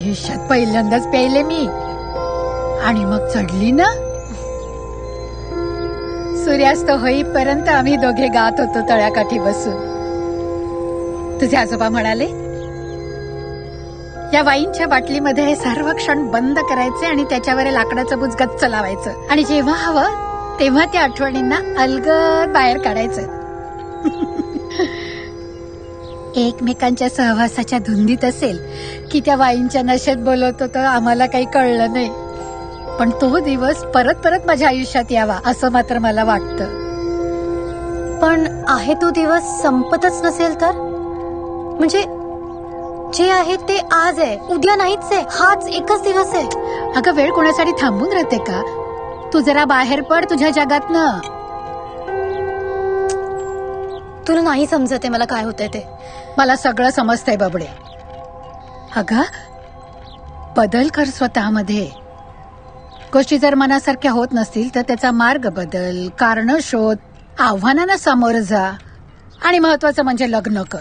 आयुष्यात पहिल्यांदाच प्यायले मी आणि मग चढली ना. सूर्यास्त होईपर्यंत आम्ही दोघे गात होतो तळ्याकाठी बसून. तुझे आजोबा म्हणाले या वाईनच्या बाटलीमध्ये हे सर्व क्षण बंद करायचे आणि त्याच्यावर लाकडाचं बुज गच्च लावायचं आणि जेव्हा हवं तेव्हा त्या आठवणींना अलगद बाहेर काढायचं. एकमेकांच्या सहवासाच्या धुंदीत असेल की त्या वाईनच्या नशेत बोलत होतो आम्हाला काही कळलं नाही. पण तो दिवस परत परत माझ्या आयुष्यात यावा असं मात्र मला वाटतं. पण आहे तो दिवस संपतच नसेल तर? म्हणजे जे आहे ते आज आहे, उद्या नाहीच आहे, हाच एकच दिवस आहे. अगं वेळ कोणासाठी थांबून राहते का? तू जरा बाहेर पड तुझ्या जगातनं. तुला नाही समजत आहे मला काय होतंय ते. मला सगळं समजतंय बबडे. अगं बदल कर स्वतःमध्ये. गोष्टी जर मनासारख्या होत नसतील तर त्याचा मार्ग बदल, कारण शोध, आव्हानांना सामोरं जा आणि महत्वाचं म्हणजे लग्न कर.